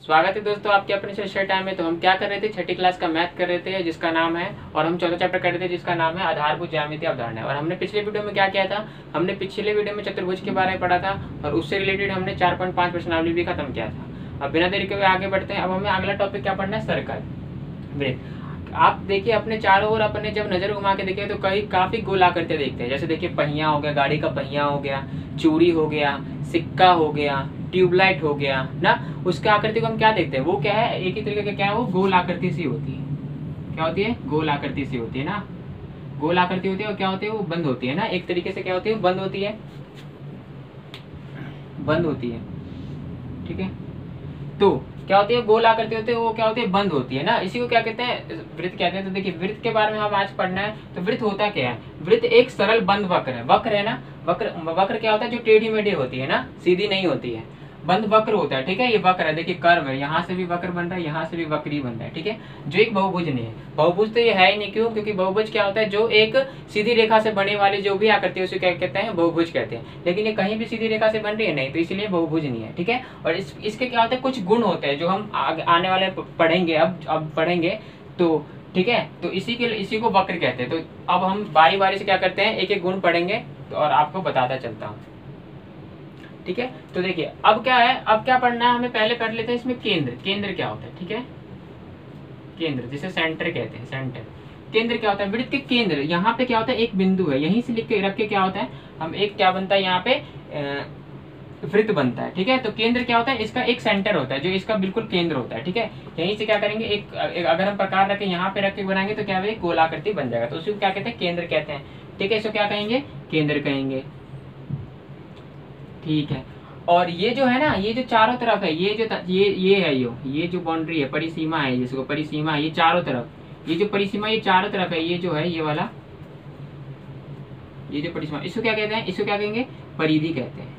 स्वागत है दोस्तों आपके अपने सेशन टाइम में। तो हम क्या कर रहे थे, छठी क्लास का मैथ कर रहे थे जिसका नाम है, और हम चौथा चैप्टर कर रहे थे जिसका नाम है आधारभूत ज्यामितीय अवधारणा। और हमने पिछले वीडियो में क्या किया था, हमने पिछले वीडियो में चतुर्भुज के बारे में पढ़ा था और उससे रिलेटेड हमने 4.5 प्रश्नावली भी खत्म किया था। अब बिना देरी के हुए आगे बढ़ते हैं। अब हमें अगला टॉपिक क्या पढ़ना है, सर्कल, वृत्त। आप देखिए अपने चारों ओर अपने जब नजर घुमा के देखिए तो कई काफी गोल आकृतियां देखते हैं। जैसे देखिए पहिया हो गया, गाड़ी का पहिया हो गया, चूड़ी हो गया, सिक्का हो गया, ट्यूबलाइट हो गया ना। उसके आकृति को हम क्या देखते हैं, वो क्या है, एक ही तरीके का क्या है, वो गोल आकृति सी होती है। क्या होती है, गोल आकृति सी होती है ना। गोल आकृति होती है और क्या होती है, वो बंद होती है ना। एक तरीके से क्या होती है, बंद होती है, बंद होती है। ठीक है, तो क्या होती है, गोल आकृति होती है, वो क्या होती है, बंद होती है ना। इसी को क्या कहते हैं, वृत्त कहते हैं। तो देखिए वृत्त के बारे में हम आज पढ़ना है। तो वृत्त होता क्या है, वृत्त एक सरल बंद वक्र है। वक्र है ना, वक्र क्या होता है, जो टेढ़ी मेढ़ी होती है ना, सीधी नहीं होती है, बंद वक्र होता है। ठीक है, ये वक्र है, देखिए कर्व है, यहाँ से भी वक्र बन रहा है, यहाँ से भी वक्री बन रहा है। ठीक है, जो एक बहुभुज नहीं है। बहुभुज तो ये है ही नहीं, क्यों, क्योंकि बहुभुज क्या होता है, जो एक सीधी रेखा से बने वाली जो भी आकृति है उसे क्या कहते हैं, बहुभुज कहते हैं। लेकिन ये कहीं भी सीधी रेखा से बन रही है नहीं, तो इसलिए बहुभुज नहीं है। ठीक है, और इसके क्या होते हैं, कुछ गुण होते हैं जो हम आने वाले पढ़ेंगे, अब पढ़ेंगे। तो ठीक है, तो इसी को वक्र कहते हैं। तो अब हम बारी बारी से क्या करते हैं, एक एक गुण पढ़ेंगे और आपको बताता चलता हूँ। ठीक है, तो देखिए अब क्या है, अब क्या पढ़ना है हमें, पहले पढ़ लेते हैं इसमें केंद्र। केंद्र क्या होता है, ठीक है, केंद्र जिसे सेंटर कहते हैं, सेंटर। केंद्र क्या होता है, वृत्त के केंद्र, यहाँ पे क्या होता है, एक बिंदु है, यहीं से लिख के रख के क्या होता है, हम एक क्या बनता है यहाँ पे, वृत्त बनता है। ठीक है, तो केंद्र क्या होता है, इसका एक सेंटर होता है जो इसका बिल्कुल केंद्र होता है। ठीक है, यहीं से क्या करेंगे, एक अगर हम प्रकार रखें यहाँ पे रख के बनाएंगे तो क्या है, गोलाकृति बन जाएगा। तो उसी को क्या कहते हैं, केंद्र कहते हैं। ठीक है, इसको क्या कहेंगे, केंद्र कहेंगे। ठीक है, और ये जो है ना, ये जो चारों तरफ है, ये जो ये है, ये जो बाउंड्री है, परिसीमा है, जिसको परिसीमा है, ये चारों तरफ, ये जो परिसीमा ये चारों तरफ है, ये जो है, ये वाला, ये जो परिसीमा, इसको क्या कहते हैं, इसको क्या कहेंगे, परिधि कहते हैं।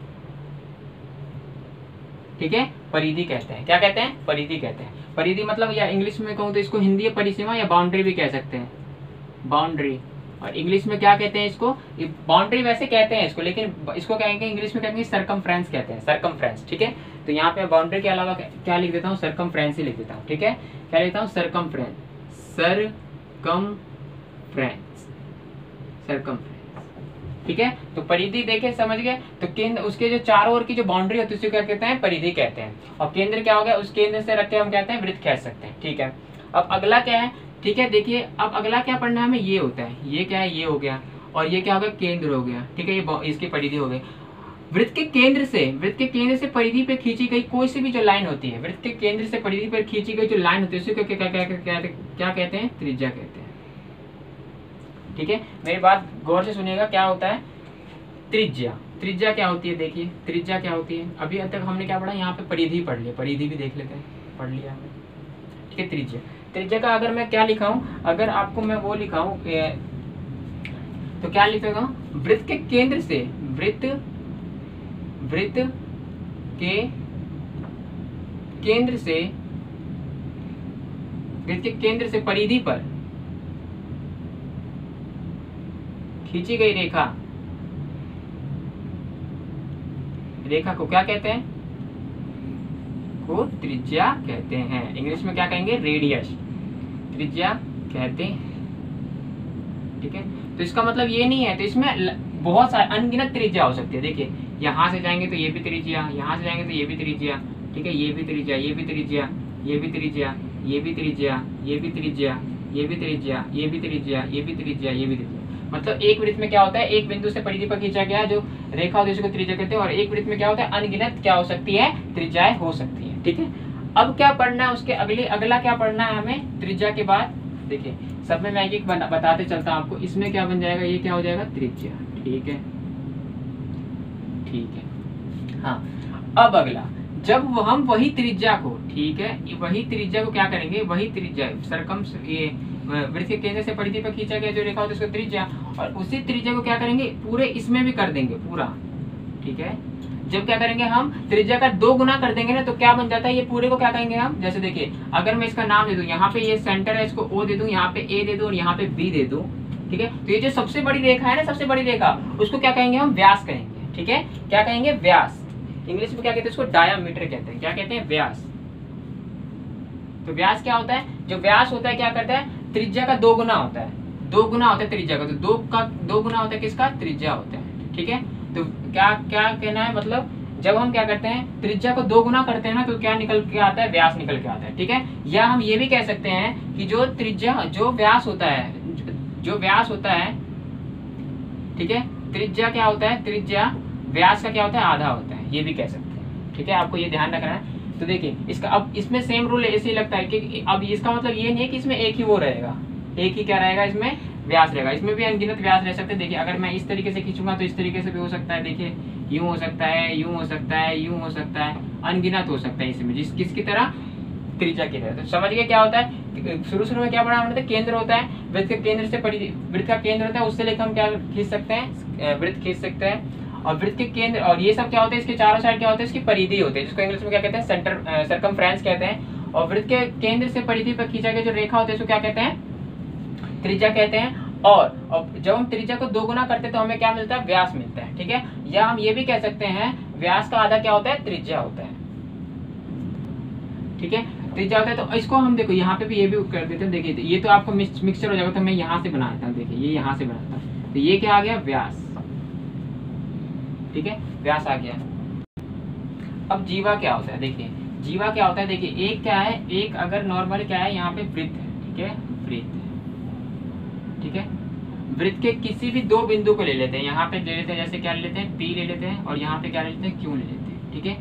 ठीक है, परिधि कहते हैं। क्या कहते हैं, परिधि कहते हैं। परिधि मतलब, या इंग्लिश में कहूँ तो इसको हिंदी है परिसीमा, या बाउंड्री भी कह सकते हैं, बाउंड्री। और इंग्लिश में क्या कहते हैं इसको, बाउंड्री वैसे कहते हैं इसको, लेकिन इसको कहेंगे इंग्लिश में कहेंगे सर्कमफ्रेंस कहते हैं, सर्कमफ्रेंस। ठीक है, तो यहाँ पे बाउंड्री के अलावा क्या लिख देता हूँ, सर्कमफ्रेंस ही लिख देता हूँ। ठीक है, क्या लिखता हूँ, सर्कमफ्रेंस, सर्कमफ्रेंस, सर्कमफ्रेंस। ठीक है, तो परिधि देखे, समझ गए। तो केंद्र, उसके जो चारों ओर की जो बाउंड्री होती है उसे क्या कहते हैं, परिधि कहते हैं। और केंद्र क्या हो गया, उस केंद्र से रख के हम कहते हैं वृत्त कह सकते हैं। ठीक है, अब अगला क्या है, ठीक है, देखिए अब अगला क्या पढ़ना है हमें, ये होता है, ये क्या है, ये हो गया, और ये क्या हो गया, केंद्र हो गया। ठीक है, ये इसकी परिधि हो गई। वृत्त के केंद्र से परिधि पे खींची गई कोई सी भी जो लाइन होती है, वृत्त के केंद्र से परिधि पर खींची गई जो लाइन होती है उसे क्या कहते हैं, त्रिज्या कहते हैं। ठीक है, मेरी बात गौर से सुनिएगा, क्या होता है, त्रिज्या। त्रिज्या क्या होती है, देखिए त्रिज्या क्या होती है। अभी तक हमने क्या पढ़ा, यहाँ पे परिधि पढ़ लिया, परिधि भी देख लेते हैं, पढ़ लिया हमने। ठीक है, त्रिज्या, त्रिज्या का अगर मैं क्या लिखा हूं, अगर आपको मैं वो लिखा हूं तो क्या लिखेगा, वृत्त के केंद्र से, वृत्त के केंद्र से, वृत्त के केंद्र से परिधि पर खींची गई रेखा, रेखा को क्या कहते हैं, को त्रिज्या कहते हैं। इंग्लिश में क्या कहेंगे, रेडियस, त्रिज्या कहते हैं। ठीक है, तो इसका मतलब ये नहीं है, तो इसमें बहुत सारे अनगिनत त्रिज्या हो सकती है। देखिए यहाँ से जाएंगे तो ये भी त्रिज्या, यहाँ से जाएंगे तो ये भी त्रिज्या। ठीक है, ये भी त्रिज्या, ये भी त्रिज्या, ये भी त्रिज्या, ये भी त्रिज्या, ये भी त्रिज्या, ये भी त्रिज्या, ये भी त्रिज्या, ये भी त्रिज्या, ये भी त्रिज्या। मतलब एक वृत्त में क्या होता है, एक बिंदु से परिधि पर खींचा गया जो रेखा होती है उसको त्रिज्या कहते हैं। और एक वृत्त में क्या होता है, अनगिनत क्या हो सकती है, त्रिज्याएं हो सकती है। ठीक है, अब क्या पढ़ना है, उसके अगला क्या पढ़ना है हमें, त्रिज्या के बाद देखिए सब में मैं एक बताते चलता हूं आपको। इसमें क्या बन जाएगा, ये क्या हो जाएगा, त्रिज्या। ठीक है, ठीक है, हाँ। अब अगला, जब हम वही त्रिज्या को, ठीक है, वही त्रिज्या को क्या करेंगे, वही त्रिज्या ये वृत्त के केंद्र से परिधि पर खींचा गया जो रेखा होती है उसको त्रिज्या, और उसी त्रिज्या को क्या करेंगे, पूरे इसमें भी कर देंगे पूरा। ठीक है, जब क्या करेंगे हम त्रिज्या का 2 गुना कर देंगे ना, तो क्या बन जाता है, ये पूरे को क्या कहेंगे हम, जैसे देखिए अगर मैं इसका नाम दे दूं, यहाँ पे ये सेंटर है, इसको ओ दे दूं, यहाँ पे ए दे दूं और यहाँ पे बी दे दूं। ठीक है, तो ये जो सबसे बड़ी रेखा है ना, सबसे बड़ी रेखा, उसको क्या कहेंगे हम, व्यास कहेंगे। ठीक है, क्या कहेंगे, व्यास। इंग्लिश में क्या कहते हैं, इसको डायामीटर कहते हैं। क्या कहते हैं, व्यास। तो व्यास क्या होता है, जो व्यास होता है क्या करता है, त्रिज्या का 2 गुना होता है, 2 गुना होता है त्रिज्या का, तो 2 गुना होता है किसका, त्रिज्या होता है। ठीक है, तो क्या क्या कहना है, मतलब जब हम क्या करते हैं त्रिज्या को 2 गुना करते हैं ना, तो क्या निकल के आता है, व्यास निकल के आता है। ठीक है, या हम ये भी कह सकते हैं कि जो त्रिज्या, जो व्यास होता है, जो व्यास होता है, ठीक है, त्रिज्या क्या होता है, त्रिज्या व्यास का क्या होता है, आधा होता है, ये भी कह सकते हैं। ठीक है, आपको ये ध्यान रखना है। तो देखिए इसका, अब इसमें सेम रूल ऐसे ही लगता है कि अब इसका मतलब ये नहीं है कि इसमें एक ही वो रहेगा, एक ही क्या रहेगा, इसमें व्यास रहेगा, इसमें भी अनगिनत व्यास रह सकते हैं। देखिए अगर मैं इस तरीके से खींचूंगा तो इस तरीके से भी हो सकता है, देखिए यूं हो सकता है, यूं हो सकता है, यूं हो सकता है, अनगिनत हो सकता है इसमें, जिस किसकी तरह, त्रिज्या की तरह। तो समझ गए क्या होता है, शुरू में क्या पढ़ा हमने, केंद्र होता है, वृत्त के केंद्र से वृत्त का केंद्र होता है, उससे लेकर हम क्या खींच सकते हैं, वृत्त खींच सकते हैं। और वृत्त के केंद्र, और ये सब क्या होता है, इसके चारों साइड क्या होते हैं, इसकी परिधि होती है, जिसको इंग्लिश में क्या कहते हैं, सेंटर, सर्कमफ्रेंस कहते हैं। और वृत्त के केंद्र से परिधि पर खींचा गया जो रेखा होती है उसको क्या कहते हैं, त्रिज्या कहते हैं। और जब हम त्रिज्या को 2 गुना करते हैं तो हमें क्या मिलता है, व्यास मिलता है। ठीक है, या हम ये भी कह सकते हैं व्यास का आधा क्या होता है, त्रिज्या होता है। ठीक है, त्रिज्या होता है। तो इसको हम देखो यहाँ पे भी ये भी कर देते हैं। देखिए ये तो आपको मिक्सचर हो जाएगा, तो मैं यहाँ से बनाता हूँ, देखिए ये यहाँ से बनाता हूँ, तो ये क्या आ गया, व्यास। ठीक है, व्यास आ गया। अब जीवा क्या होता है, देखिए जीवा क्या होता है, देखिए एक क्या है, एक अगर नॉर्मल क्या है, यहाँ पे वृत्त है। ठीक है, वृत्त, ठीक है, वृत्त के किसी भी 2 बिंदु को ले लेते हैं, यहाँ पे ले लेते हैं, जैसे क्या ले लेते हैं, P ले लेते हैं, और यहाँ पे क्या ले लेते हैं, Q ले लेते हैं। ठीक है,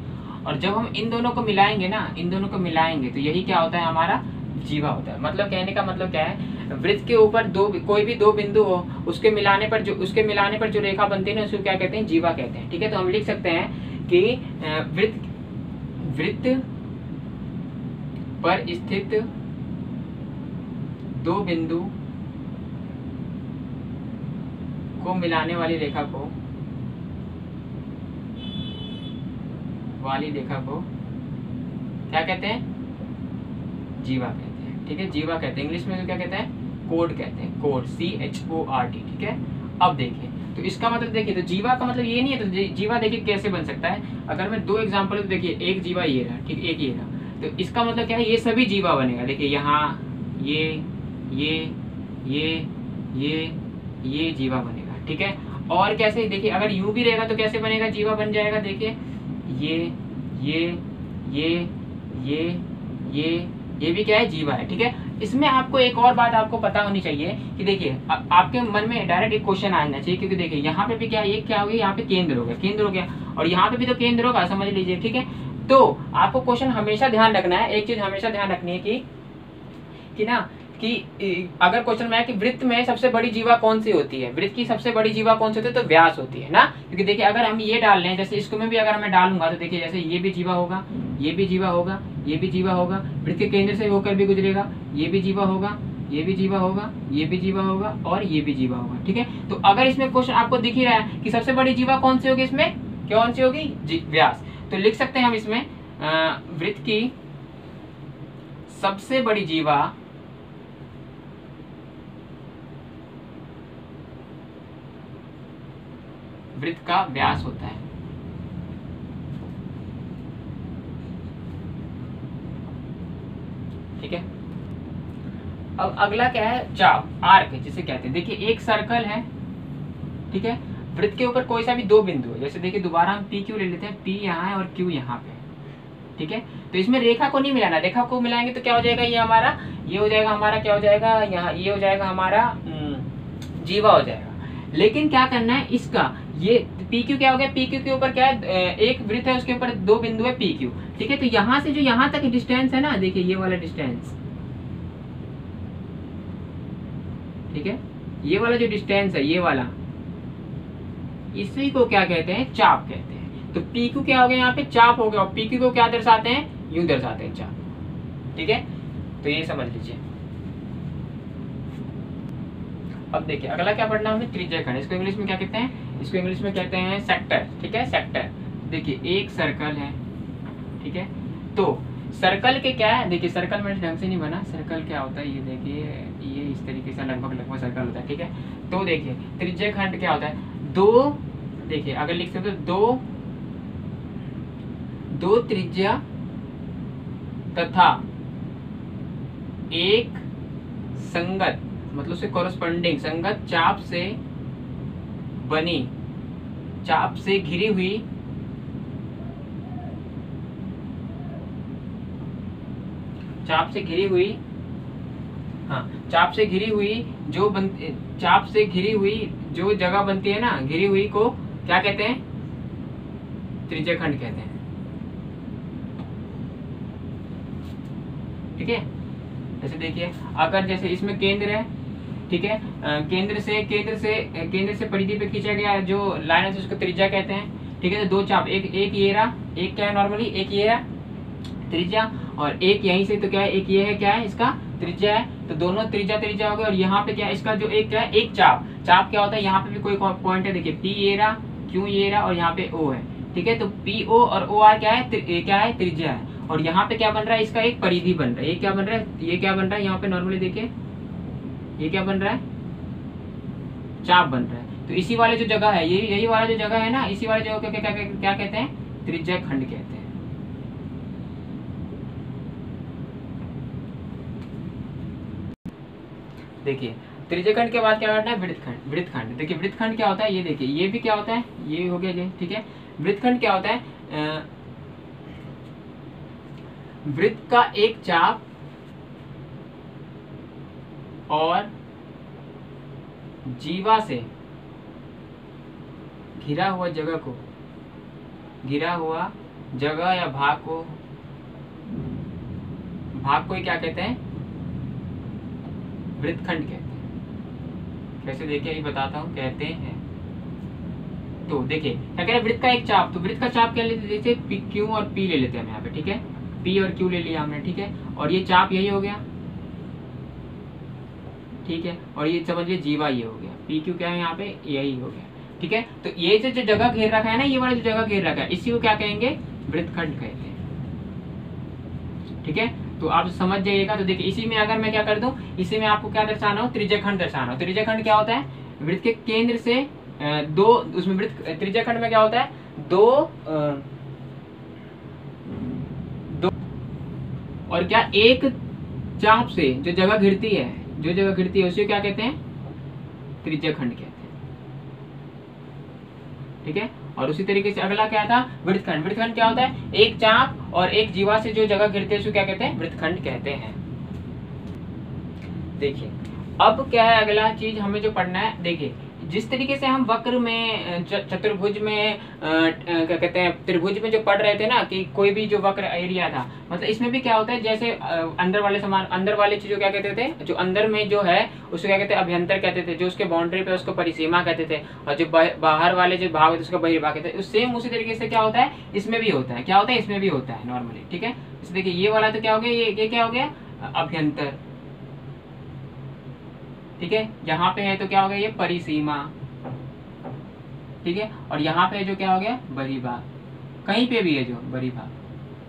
और जब हम इन दोनों को मिलाएंगे ना, इन दोनों को मिलाएंगे तो यही क्या होता है, हमारा जीवा होता है। मतलब कहने का मतलब क्या है, वृत्त के ऊपर कोई भी 2 बिंदु हो, उसके मिलाने पर जो रेखा बनती है ना, उसको क्या कहते हैं, जीवा कहते हैं। ठीक है, तो हम लिख सकते हैं कि वृत्त पर स्थित 2 बिंदु को मिलाने वाली रेखा को क्या कहते हैं, जीवा कहते हैं। ठीक है, जीवा कहते हैं, इंग्लिश में तो क्या कहते हैं, कोड कहते हैं, कोड, CHORD। ठीक है, अब देखिए तो इसका मतलब देखिए, तो जीवा का मतलब ये नहीं है, तो जीवा देखिए कैसे बन सकता है। अगर मैं 2 एग्जांपल, तो देखिए एक जीवा ये रहा, ठीक, एक ये रहा, तो इसका मतलब क्या है, ये सभी जीवा बनेगा। देखिए यहाँ ये जीवा बनेगा। ठीक है, और कैसे, देखिए अगर यूं भी रहेगा तो कैसे बनेगा, जीवा बन जाएगा। देखिए ये भी क्या है, जीवा है। ठीक है, इसमें आपको एक और बात आपको पता होनी चाहिए कि देखिए आपके मन में डायरेक्ट एक क्वेश्चन आना चाहिए, क्योंकि देखिए यहाँ पे भी क्या, ये क्या हो गया, यहाँ पे केंद्र हो गया, और यहाँ पे भी तो केंद्र होगा, समझ लीजिए। ठीक है, तो आपको क्वेश्चन हमेशा ध्यान रखना है, एक चीज हमेशा ध्यान रखनी है कि अगर क्वेश्चन में है कि वृत्त में सबसे बड़ी जीवा कौन सी होती है, वृत्त की सबसे बड़ी जीवा कौन सी होती है, तो व्यास होती है ना। क्योंकि देखिए अगर हम ये डाल लें, जैसे इसको में भी अगर मैं डालूंगा, तो देखिए जैसे ये भी जीवा होगा, ये भी जीवा होगा, ये भी जीवा होगा, वृत्त के केंद्र से होकर भी गुजरेगा, ये भी जीवा होगा, ये भी जीवा होगा, ये भी जीवा होगा, और ये भी जीवा होगा। ठीक है, तो अगर इसमें क्वेश्चन आपको दिख ही रहा है कि सबसे बड़ी जीवा कौन सी होगी, इसमें कौन सी होगी, व्यास, तो लिख सकते हैं हम इसमें वृत्त की सबसे बड़ी जीवा वृत्त का व्यास होता है। ठीक है, अब अगला क्या है, चाप, आर्क जिसे कहते हैं। देखिए एक सर्कल है, ठीक है, वृत्त के ऊपर कोई सा भी 2 बिंदु है, जैसे देखिए दोबारा हम PQ ले लेते हैं, P यहाँ है और Q यहाँ पे। ठीक है, तो इसमें रेखा को नहीं मिलाना, रेखा को मिलाएंगे तो क्या हो जाएगा, ये हो जाएगा हमारा क्या हो जाएगा, यहाँ ये हो जाएगा हमारा जीवा हो जाएगा। लेकिन क्या करना है, इसका ये PQ क्या हो गया, PQ के ऊपर क्या है, एक वृत्त है, उसके ऊपर 2 बिंदु है PQ। ठीक है, तो यहाँ से जो यहाँ तक डिस्टेंस है ना, देखिए ये वाला डिस्टेंस, ठीक है, ये वाला जो डिस्टेंस है, ये वाला, इसी को क्या कहते हैं, चाप कहते हैं। तो PQ क्या हो गया, यहाँ पे चाप हो गया, और PQ को क्या दर्शाते हैं, यूं दर्शाते हैं, चाप। ठीक है, तो ये समझ लीजिए। अब देखिए अगला क्या पढ़ना हमें, त्रिज्या खंड। इसको इंग्लिश में क्या कहते हैं, इसको इंग्लिश में कहते हैं सेक्टर। ठीक है, सेक्टर। देखिए एक सर्कल है, ठीक है, तो सर्कल के क्या है, देखिए सर्कल में ढंग से नहीं बना, सर्कल क्या होता है, ये देखिए ये इस तरीके से लगभग सर्कल होता है। ठीक है, तो देखिए त्रिज्या खंड क्या होता है, 2, देखिए अगर लिख सकते हो, 2 त्रिज्या तथा एक संगत मतलब से कॉरस्पॉन्डिंग संगत चाप से बनी, चाप से घिरी हुई चाप से घिरी हुई चाप से घिरी हुई चाप से घिरी हुई जो जगह बनती है ना, घिरी हुई को क्या कहते हैं? त्रिज्यखंड कहते हैं। ठीक है, जैसे देखिए अगर जैसे इसमें केंद्र है, ठीक है, केंद्र से परिधि पे खींचा गया जो लाइन है उसको त्रिज्या कहते हैं। ठीक है, तो दो चाप, एक ये रहा, एक क्या है नॉर्मली, एक ये है त्रिज्या, और एक यहीं से तो क्या है, एक ये है, क्या है इसका त्रिज्या है। तो दोनों त्रिज्या हो गए, और यहाँ पे क्या है इसका जो एक क्या है, एक चाप क्या होता है, यहाँ पे भी कोई पॉइंट है, देखिए पी ये रहा, क्यू ये रहा, और यहाँ पे ओ है। ठीक है, तो पी ओ और ओ आर क्या है त्रिज्या है, और यहाँ पे क्या बन रहा है, इसका एक परिधि बन रहा है। ये क्या बन रहा है, ये क्या बन रहा है, यहाँ पे नॉर्मली देखिए ये क्या बन रहा है, चाप बन रहा है। तो इसी वाले जो जगह है, यही वाला जो जगह है ना, इसी वाले जगह क्या क्या कहते हैं, त्रिज्या खंड कहते हैं। देखिए त्रिज्यखंड के बाद क्या करना है, वृत्तखंड। वृत्तखंड देखिए, वृत्तखंड क्या होता है, ये देखिए ये भी क्या होता है, ये हो गया ये। ठीक है, वृत्तखंड क्या होता है, वृत्त का एक चाप और जीवा से घिरा हुआ जगह या भाग को ही क्या कहते हैं, वृत्तखंड कहते हैं। कैसे देखिए ये बताता हूं, कहते हैं। तो देखिए क्या कह रहे हैं, वृत्त का एक चाप, तो वृत्त का चाप क्या लेते हैं, जैसे पी क्यू और पी ले लेते हैं हम यहाँ पे। ठीक है, पी और क्यू ले लिया हमने। ठीक है, और ये चाप यही हो गया। ठीक है, और ये समझिए जीवा ये हो गया, पी क्यू क्या है यहाँ पे, यही हो गया। ठीक है, तो ये जो जगह घेर रखा है ना, ये वाला जो जगह घेर रखा है, इसी को क्या कहेंगे, वृत्तखंड कहते हैं। ठीक है, तो आप समझ जाइएगा। तो देखिए इसी में अगर मैं क्या कर दूं, इसी में आपको क्या दर्शाना हो, त्रिज्यखंड दर्शाना हो। त्रिज्यखंड क्या होता है, वृत्त के केंद्र से दो, उसमें वृत्त त्रिज्यखंड में क्या होता है, दो और क्या एक चाप से जो जगह घिरती है उसे क्या कहते हैं, त्रिज्यखंड कहते हैं। ठीक है, और उसी तरीके से अगला क्या था, वृत्तखंड। वृत्तखंड क्या होता है, एक चाप और एक जीवा से जो जगह घिरते हैं उसे क्या कहते हैं, वृत्तखंड कहते हैं। देखिए अब क्या है अगला चीज हमें जो पढ़ना है, देखिए जिस तरीके से हम वक्र में, चतुर्भुज में, क्या कहते हैं, त्रिभुज में जो पढ़ रहे थे ना, कि कोई भी जो वक्र एरिया था, मतलब इसमें भी क्या होता है, जैसे अंदर वाले चीजों क्या कहते थे, जो अंदर में जो है उसको क्या कहते हैं, अभ्यंतर कहते थे, जो उसके बाउंड्री पे उसको परिसीमा कहते थे, और जो बाहर वाले जो भाग होते उसको बहिर्भाग कहते थे। सेम उसी तरीके से क्या होता है, इसमें भी होता है, क्या होता है, इसमें भी होता है नॉर्मली। ठीक है, जैसे देखिए ये वाला तो क्या हो गया, ये क्या हो गया, अभ्यंतर। ठीक है, यहाँ पे है तो क्या हो गया, ये परिसीमा। ठीक है, और यहाँ पे जो क्या हो गया, बहिर्भाग। कहीं पे भी है जो बहिर्भाग।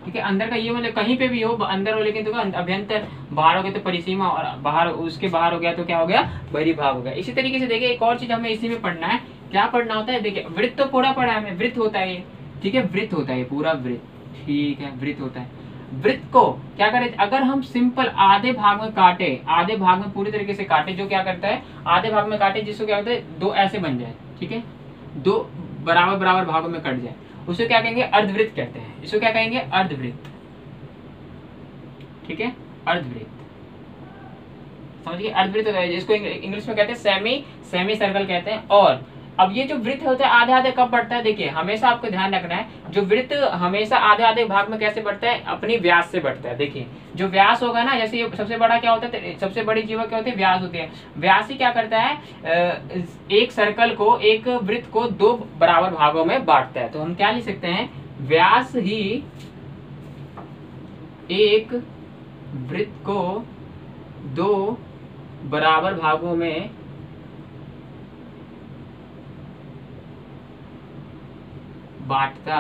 ठीक है, अंदर का ये मतलब कहीं पे भी हो, अंदर हो लेकिन तो अभ्यंतर, बाहर हो गया तो परिसीमा, और बाहर उसके बाहर हो गया तो क्या हो गया, बहिर्भाग हो गया। इसी तरीके से देखिए एक और चीज हमें इसी में पढ़ना है, क्या पढ़ना होता है, देखिए वृत्त तो पूरा पढ़ा है हमें, वृत्त होता है ये। ठीक है, वृत्त होता है पूरा वृत्त। ठीक है, वृत्त होता है। वृत्त को क्या करें, अगर हम सिंपल आधे भाग में काटे, आधे भाग में पूरी तरीके से काटे, जो क्या करता है, आधे भाग में काटे, जिसको क्या होता है, दो ऐसे बन जाए। ठीक है, दो बराबर भागों में कट जाए, उसे क्या कहेंगे, अर्धवृत्त कहते हैं। इसको क्या कहेंगे, अर्धवृत्त। ठीक है, अर्धवृत्त समझिए, अर्धवृत्त होता है, जिसको इंग्लिश में कहते हैं सेमी सर्कल कहते हैं। और अब ये जो वृत्त होता है आधे आधे कब बढ़ता है, देखिए हमेशा आपको ध्यान रखना है, जो वृत्त हमेशा आधे आधे भाग में कैसे बढ़ता है, अपनी व्यास से बढ़ता है। देखिए जो व्यास होगा ना, जैसे ये सबसे बड़ा क्या होता है, सबसे बड़ी जीवा क्या होती है, व्यास होती है। व्यास ही क्या करता है, एक सर्कल को, एक वृत्त को दो बराबर भागों में बांटता है। तो हम क्या लिख सकते हैं, व्यास ही एक वृत्त को दो बराबर भागों में बांटता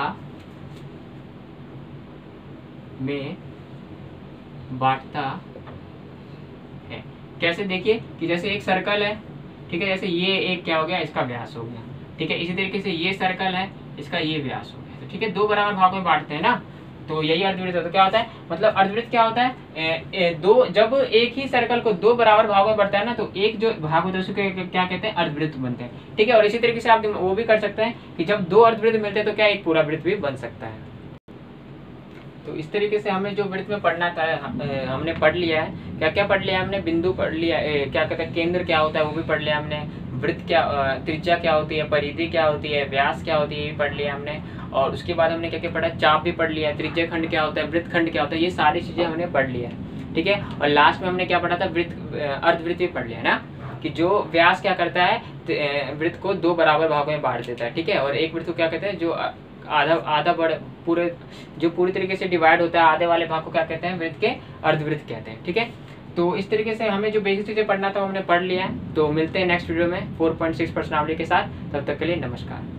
है। कैसे, देखिए कि जैसे एक सर्कल है, ठीक है, जैसे ये एक क्या हो गया, इसका व्यास हो गया। ठीक है, इसी तरीके से ये सर्कल है, इसका ये व्यास हो गया। तो ठीक है, दो बराबर भागों में बांटते हैं ना, तो यही अर्धवृत्त होता है। क्या होता है, मतलब अर्धवृत्त क्या होता है, दो, जब एक ही सर्कल को दो बराबर भागों में बढ़ता है ना, तो एक जो भाग होता है उसको क्या कहते हैं, अर्धवृत्त बनते हैं। ठीक है, और इसी तरीके से आप वो भी कर सकते हैं कि जब दो अर्धवृत्त मिलते हैं तो क्या एक पूरा वृत्त भी बन सकता है। तो इस तरीके से हमें जो वृत्त में पढ़ना था हमने पढ़ लिया है। क्या क्या पढ़ लिया हमने, बिंदु पढ़ लिया, क्या कहते हैं केंद्र क्या होता है वो भी पढ़ लिया हमने, वृत्त क्या, त्रिज्या क्या होती है, परिधि क्या होती है, व्यास क्या होती है ये भी पढ़ लिया हमने। और उसके बाद हमने क्या क्या पढ़ा, चाप भी पढ़ लिया, त्रिज्या खंड क्या होता है, वृत्त खंड क्या होता है, ये सारी चीजें हमने पढ़ लिया है। ठीक है, और लास्ट में हमने क्या पढ़ा था, अर्धवृत्त भी पढ़ लिया ना, कि जो व्यास क्या करता है, वृत्त को दो बराबर भागों में बांट देता है। ठीक है, और एक वृत्त को क्या कहते हैं, जो आधा पूरे जो पूरी तरीके से डिवाइड होता है, आधे वाले भाग को क्या कहते हैं, वृत्त के अर्धवृत्त कहते हैं। ठीक है, तो इस तरीके से हमें जो बेसिक चीजें पढ़ना था हमने पढ़ लिया है। तो मिलते हैं नेक्स्ट वीडियो में 4.6 प्रश्नावली के साथ, तब तक के लिए नमस्कार।